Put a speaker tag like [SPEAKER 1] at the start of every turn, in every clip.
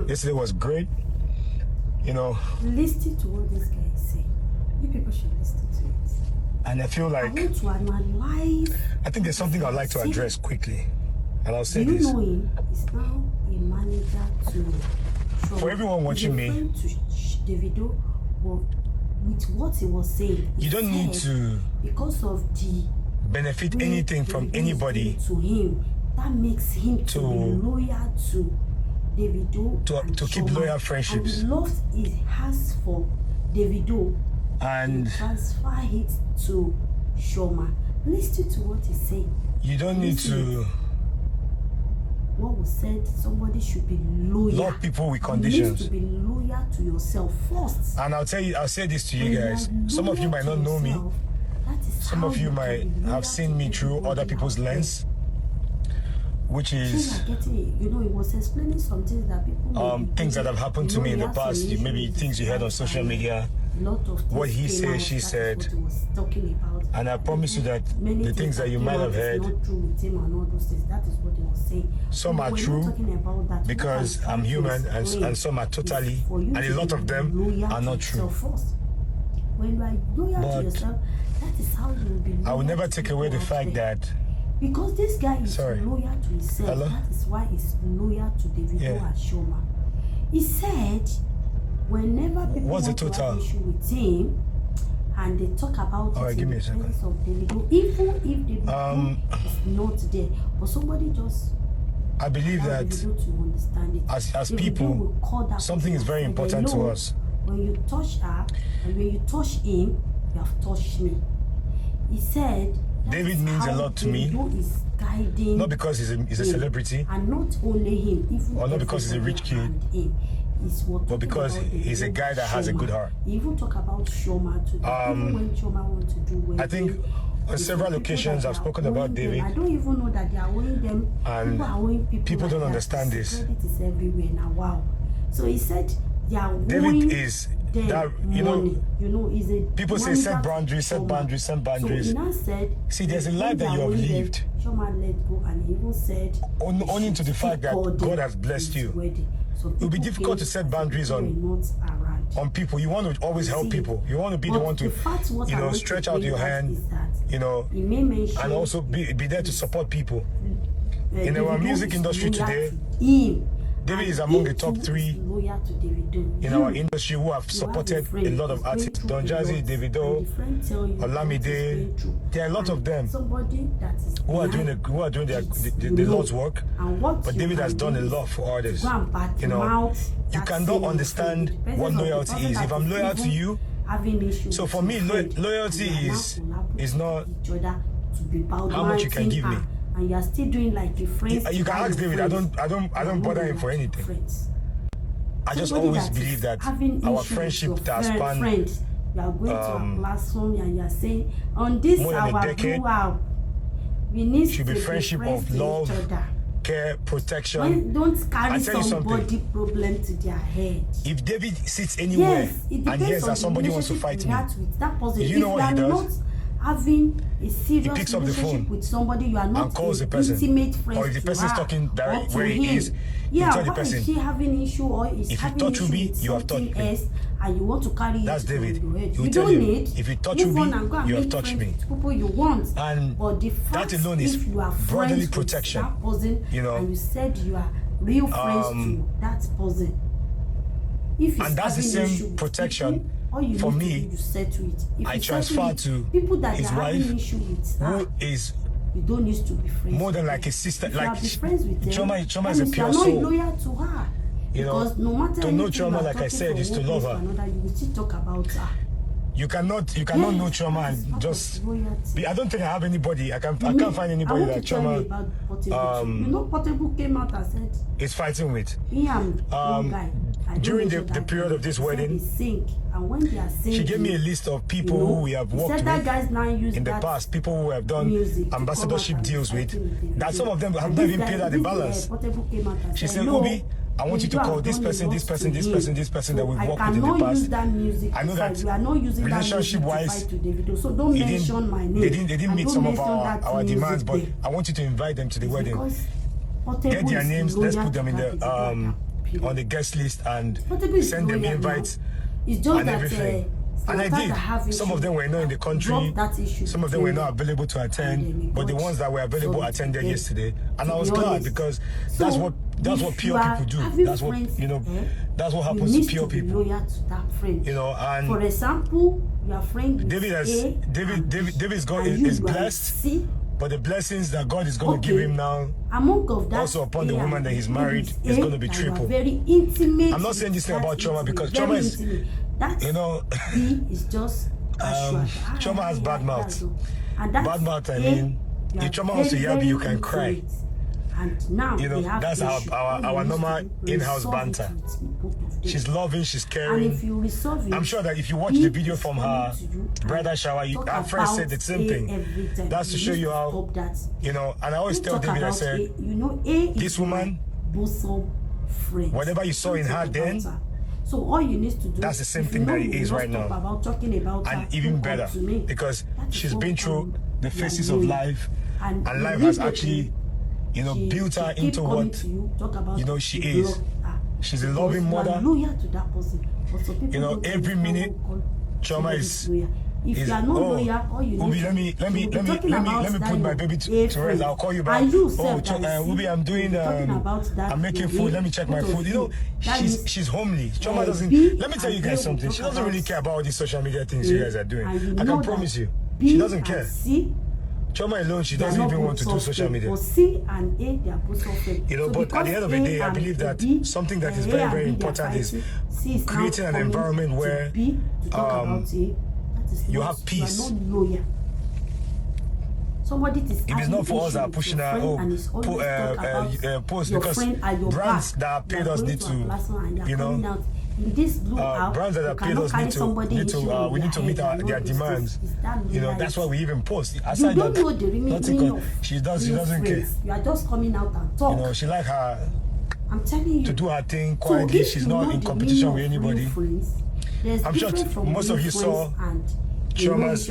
[SPEAKER 1] Yesterday was great. You know.
[SPEAKER 2] Listen to what this guy is saying. You people should listen to it.
[SPEAKER 1] And I feel like
[SPEAKER 2] I want to analyze.
[SPEAKER 1] I think there's something I'd like to address quickly. And I'll say
[SPEAKER 2] this.
[SPEAKER 1] this.
[SPEAKER 2] You know him? He's now a manager to
[SPEAKER 1] for everyone watching me.
[SPEAKER 2] To Davido, but with what he was saying,
[SPEAKER 1] you don't need to
[SPEAKER 2] because of the
[SPEAKER 1] benefit anything from anybody
[SPEAKER 2] to him. That makes him to be loyal to Davido
[SPEAKER 1] to keep loyal friendships.
[SPEAKER 2] And the love he has for Davido
[SPEAKER 1] and
[SPEAKER 2] transfer it to Chioma. Listen to what he's saying.
[SPEAKER 1] You don't need to.
[SPEAKER 2] What was said, somebody should be loyal.
[SPEAKER 1] Love people with conditions.
[SPEAKER 2] You need to be loyal to yourself first.
[SPEAKER 1] And I'll say this to you guys. Some of you might not know me. Some of you might have seen me through other people's lens, which is
[SPEAKER 2] you know, he was explaining some things that people
[SPEAKER 1] things that have happened to me in the past. Maybe things you heard on social media. What he said, she said, and I promise you that the things that you might have heard, some are true because I'm human, and some are totally, and a lot of them are not true. But I will never take away the fact that
[SPEAKER 2] because this guy is loyal to himself.
[SPEAKER 1] Hello?
[SPEAKER 2] That is why he's loyal to Davido and Chioma. He said, whenever people want to have an issue with him, and they talk about it in the presence of Davido, even if Davido is not there, but somebody just.
[SPEAKER 1] I believe that
[SPEAKER 2] to understand it.
[SPEAKER 1] As people, something is very important to us.
[SPEAKER 2] When you touch her and when you touch him, you have touched me. He said.
[SPEAKER 1] David means a lot to me, not because he's a celebrity,
[SPEAKER 2] and not only him, even
[SPEAKER 1] or not because he's a rich kid, but because he's a guy that has a good heart.
[SPEAKER 2] He even talk about Chioma today. Even when Chioma want to do well,
[SPEAKER 1] I think on several occasions I've spoken about David.
[SPEAKER 2] I don't even know that they are owing them.
[SPEAKER 1] And people don't understand this.
[SPEAKER 2] Credit is everywhere now. Wow. So he said they are
[SPEAKER 1] David is that, you know,
[SPEAKER 2] is a
[SPEAKER 1] people say set boundaries. So he now said, see, there's a life that you have lived.
[SPEAKER 2] Chioma let go, and he even said,
[SPEAKER 1] owing to the fact that God has blessed you. So it will be difficult to set boundaries on people. You want to always help people. You want to be the one to, stretch out your hand, and also be there to support people. In our music industry today, David is among the top 3 in our industry who have supported a lot of artists. Don Jazzy, Davido, Olamide. There are a lot of them who are doing the Lord's work. But David has done a lot for others. You cannot understand what loyalty is. If I'm loyal to you, so for me, loyalty is not how much you can give me.
[SPEAKER 2] And you are still doing like your friends.
[SPEAKER 1] You can ask David. I don't bother him for anything. I just always believe that our friendship that spanned
[SPEAKER 2] you are going to a platform and you are saying on this
[SPEAKER 1] more than a decade,
[SPEAKER 2] we need
[SPEAKER 1] should be friendship of love, care, protection.
[SPEAKER 2] Don't carry somebody problem to their head.
[SPEAKER 1] If David sits anywhere and hears that somebody wants to fight me, you know what he does?
[SPEAKER 2] Having a serious
[SPEAKER 1] picks up the phone
[SPEAKER 2] with somebody you are not
[SPEAKER 1] and calls the person.
[SPEAKER 2] Intimate friends,
[SPEAKER 1] or if the person is talking direct where he is,
[SPEAKER 2] yeah,
[SPEAKER 1] tell the person,
[SPEAKER 2] is she having issue or is
[SPEAKER 1] if you touch me, you have touched me.
[SPEAKER 2] And you want to carry
[SPEAKER 1] that's
[SPEAKER 2] it
[SPEAKER 1] David.
[SPEAKER 2] On your head.
[SPEAKER 1] You tell him, if you touch me, you have touched me.
[SPEAKER 2] People you want,
[SPEAKER 1] and
[SPEAKER 2] but the fact
[SPEAKER 1] that alone is brotherly protection.
[SPEAKER 2] Person, and you said you are real friends to that person. If
[SPEAKER 1] and that's the same protection. For me, I transfer to his wife, who is
[SPEAKER 2] you don't need to be friends
[SPEAKER 1] more than like a sister. Like
[SPEAKER 2] Chioma
[SPEAKER 1] is a pure soul.
[SPEAKER 2] Not loyal to her. Because no matter
[SPEAKER 1] to know Chioma, like I said, is to love her.
[SPEAKER 2] You will still talk about her.
[SPEAKER 1] You cannot know Chioma and just be. I don't think I have anybody. I can't find anybody that Chioma
[SPEAKER 2] Portable came out and said
[SPEAKER 1] is fighting with.
[SPEAKER 2] Guy.
[SPEAKER 1] During the period of this wedding, she gave me a list of people who we have worked with in the past, people who have done ambassadorship deals with, that some of them have not even paid her the balance. She said, Obi, I want you to call this person that we've worked with in the past. I know that relationship-wise, they didn't meet some of our demands, but I want you to invite them to the wedding. Get their names, let's put them in the on the guest list and send them invites
[SPEAKER 2] it's just
[SPEAKER 1] and
[SPEAKER 2] that,
[SPEAKER 1] everything. And I did. Some of them were not in the country. Some of them were not available to attend. But the ones that were available attended yesterday. And I was glad because that's what pure people do. That's what that's what happens to pure people.
[SPEAKER 2] Loyal to that friend.
[SPEAKER 1] And
[SPEAKER 2] for example, your friend
[SPEAKER 1] David's God is blessed. But the blessings that God is going to give him now, also upon the woman that he's married, is going to be triple.
[SPEAKER 2] Very intimate.
[SPEAKER 1] I'm not saying this thing about Chioma because Chioma is,
[SPEAKER 2] B is just
[SPEAKER 1] Chioma has bad mouth. Bad mouth, I mean, if Chioma wants to yab you, you can cry.
[SPEAKER 2] And now
[SPEAKER 1] that's our normal in-house banter. She's loving, she's caring.
[SPEAKER 2] And if you resolve it,
[SPEAKER 1] I'm sure that if you watch the video from her bridal shower, our friend said the same thing. That's to show you how, and I always tell David, I said, this woman, whatever you saw in her then,
[SPEAKER 2] so all you need to do,
[SPEAKER 1] that's the same thing that it is right now. And even better, because she's been through the phases of life, and life has actually built her into what she is. She's a loving mother. Every minute Chioma is Ubi, let me put my baby to rest. I'll call you back. Ubi, I'm doing I'm making food. Let me check my food. She's homely. Chioma doesn't. Let me tell you guys something. She doesn't really care about all these social media things you guys are doing. I can promise you. She doesn't care. Chioma alone, she doesn't even want to do social media. But at the end of the day, I believe that something that is very, very important is creating an environment where you have peace. If it's not for us that are pushing our post, because brands that have paid us need to, brands that have paid us we need to meet their demands. That's why we even post. Aside that, nothing. She doesn't care.
[SPEAKER 2] You are just coming out and talk.
[SPEAKER 1] She like her.
[SPEAKER 2] I'm telling you
[SPEAKER 1] to do her thing quietly. She's not in competition with anybody. I'm sure most of you saw Chioma's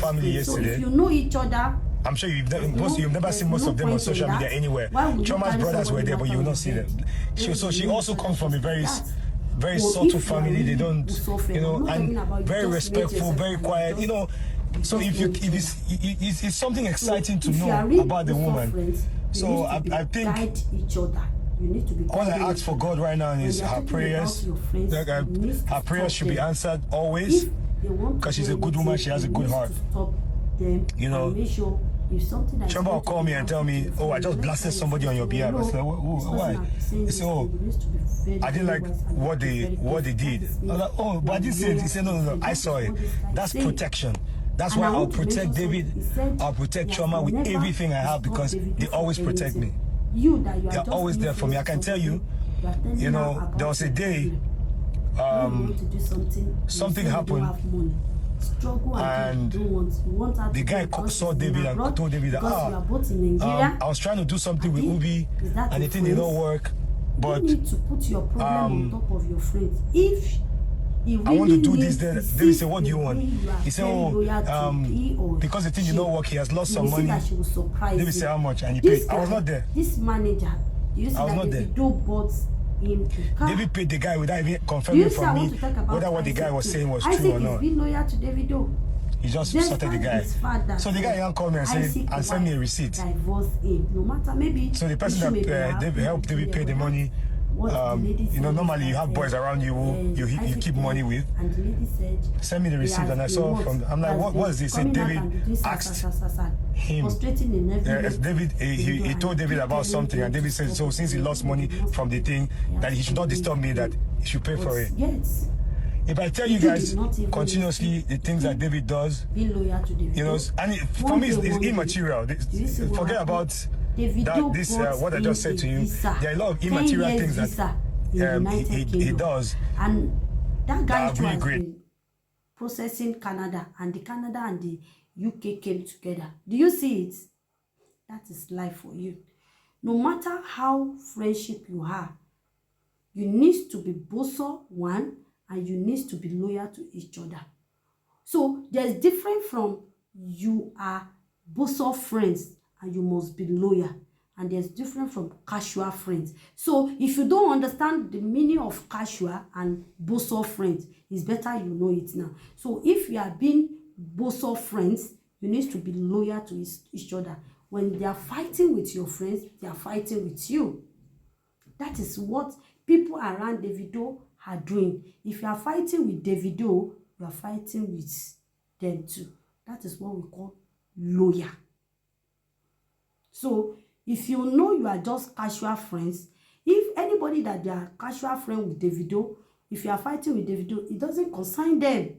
[SPEAKER 1] family yesterday.
[SPEAKER 2] So if you know each other,
[SPEAKER 1] I'm sure you've never seen most of them on social media anywhere. Chioma's brothers were there, but you will not see them. She also comes from a very subtle family. They don't, and very respectful, very quiet. So if it's something exciting to know about the woman. So I think all I ask for God right now is her prayers. Her prayers should be answered always, because she's a good woman. She has a good heart. Chioma will call me and tell me, "Oh, I just blasted somebody on your behalf." I said, "Why?" He said, "Oh, I didn't like what they did." I was like, "Oh, but I didn't see it." He said, "No, I saw it." That's protection. That's why I'll protect David. I'll protect Chioma with everything I have, because they always protect me. They're always there for me. I can tell you, there was a day something happened, and the guy saw David and told David that I was trying to do something with Ubi and the thing did not work, but
[SPEAKER 2] you need to put your problem on top of your friends. If
[SPEAKER 1] I want to do this, then David said, "What do you want?" He said, "Oh, because the thing did not work, he has lost some money." David said, "How much?" And he paid. I was not there.
[SPEAKER 2] This manager, I was not there.
[SPEAKER 1] David paid the guy without even confirming from me whether what the guy was saying was true or not.
[SPEAKER 2] Been loyal to Davido.
[SPEAKER 1] He just sorted the guy. So the guy called me and sent me a receipt.
[SPEAKER 2] No matter, maybe
[SPEAKER 1] so the person that helped David pay the money, normally you have boys around you who you keep money with.
[SPEAKER 2] And the lady said,
[SPEAKER 1] send me the receipt, and I saw I'm like, what is this? He said David asked him. David, he told David about something, and David said, so since he lost money from the thing, that he should not disturb me, that he should pay for it.
[SPEAKER 2] Yes.
[SPEAKER 1] If I tell you guys continuously the things that David does,
[SPEAKER 2] be loyal to David.
[SPEAKER 1] And for me it's immaterial. Forget about that. What I just said to you, there are a lot of immaterial things that he does.
[SPEAKER 2] And that guy
[SPEAKER 1] are really great.
[SPEAKER 2] Processing Canada, and the Canada and the UK came together. Do you see it? That is life for you. No matter how friendship you have, you need to be boso one, and you need to be loyal to each other. So there's different from you are boso friends and you must be loyal, and there's different from casual friends. So if you don't understand the meaning of casual and bosom friends, it's better you know it now. So if you are being bosom friends, you need to be loyal to each other. When they are fighting with your friends, they are fighting with you. That is what people around Davido are doing. If you are fighting with Davido, you are fighting with them too. That is what we call loyal. So if you know you are just casual friends, if anybody that they are casual friend with Davido, if you are fighting with Davido, it doesn't concern them.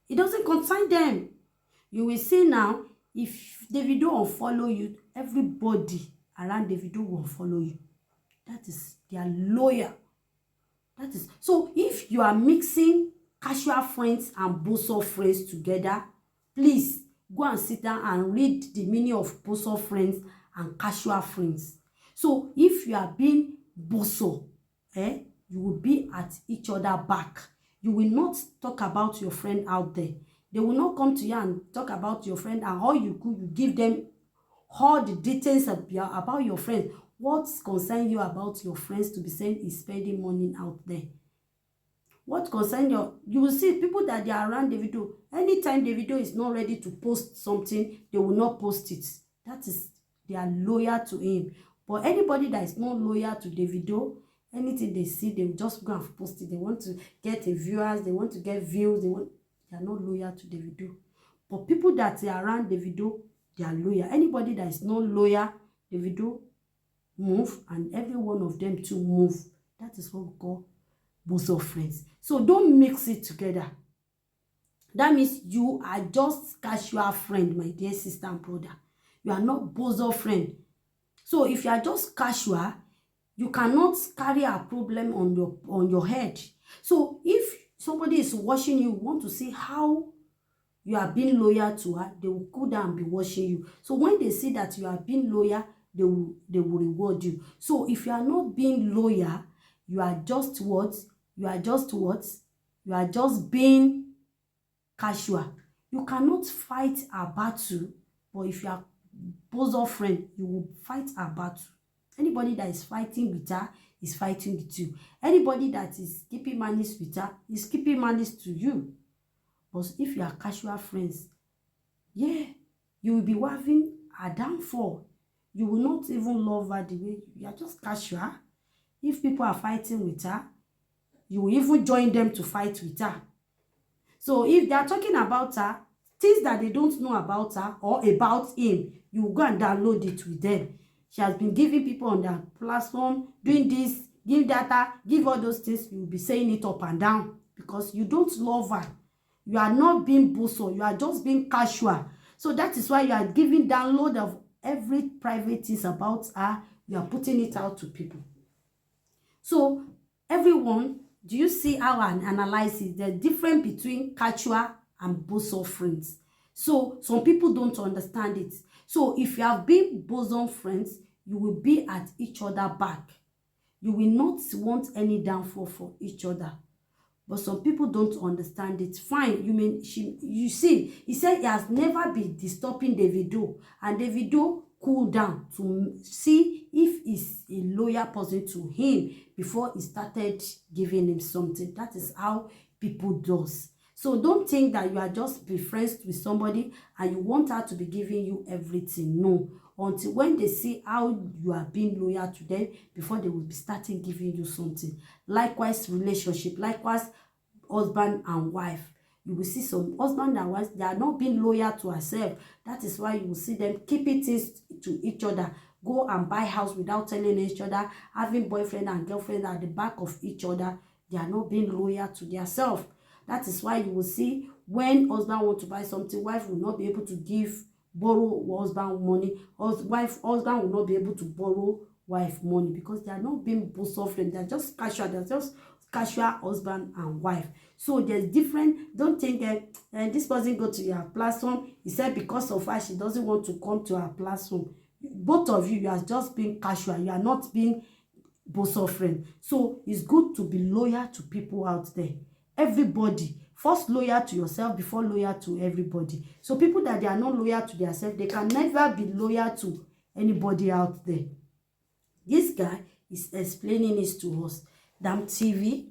[SPEAKER 2] It doesn't concern them. You will see now, if Davido unfollow you, everybody around Davido will follow you. That is, they are loyal. That is, so if you are mixing casual friends and bosom friends together, please go and sit down and read the meaning of bosom friends and casual friends. So if you are being bosom, you will be at each other back. You will not talk about your friend out there. They will not come to you and talk about your friend, and all you could, you give them all the details about your friend. What concerns you about your friends to be saying is spending money out there? What concerns you will see people that they are around Davido. Anytime Davido is not ready to post something, they will not post it. That is, they are loyal to him. But anybody that is not loyal to Davido, anything they see, they will just go and post it. They want to get viewers, they want to get views, they are not loyal to Davido. But people that are around Davido, they are loyal. Anybody that is not loyal, Davido move, and every one of them to move. That is what we call bosom friends. So don't mix it together. That means you are just casual friend, my dear sister and brother. You are not bosom friend. So if you are just casual, you cannot carry a problem on your head. So if somebody is watching you, want to see how you are being loyal to her, they will go down and be watching you. So when they see that you are being loyal, they will reward you. So if you are not being loyal, you are just what? You are just what? You are just being casual. You cannot fight a battle, but if you are bosom friend, you will fight a battle. Anybody that is fighting with her is fighting with you. Anybody that is keeping malice with her is keeping malice to you. But if you are casual friends, yeah, you will be having a downfall. You will not even love her the way you are, just casual. If people are fighting with her, you will even join them to fight with her. So if they are talking about her, things that they don't know about her or about him, you will go and download it with them. She has been giving people on their platform, doing this, give data, give all those things. You will be saying it up and down because you don't love her. You are not being bosom. You are just being casual. So that is why you are giving download of every private things about her. You are putting it out to people. So everyone, do you see how I analyze it? The difference between casual and bosom friends. So some people don't understand it. So if you have been bosom friends, you will be at each other back. You will not want any downfall for each other. But some people don't understand it. Fine, you see, he said he has never been disturbing Davido, and Davido cooled down to see if he's a loyal person to him before he started giving him something. That is how people does. So don't think that you are just be friends with somebody and you want her to be giving you everything. No, until when they see how you are being loyal to them before they will be starting giving you something. Likewise, relationship, likewise, husband and wife. You will see some husband and wife, they are not being loyal to herself. That is why you will see them keeping things to each other. Go and buy house without telling each other, having boyfriend and girlfriend at the back of each other. They are not being loyal to themselves. That is why you will see when husband want to buy something, wife will not be able to borrow husband money. Husband will not be able to borrow wife money because they are not being bosom friends. They are just casual. They are just casual husband and wife. So there's different. Don't think this person go to your platform. He said because of her, she doesn't want to come to our platform. Both of you are just being casual. You are not being bosom friend. So it's good to be loyal to people out there. Everybody. First loyal to yourself before loyal to everybody. So people that they are not loyal to themselves, they can never be loyal to anybody out there. This guy is explaining this to us. Damn TV,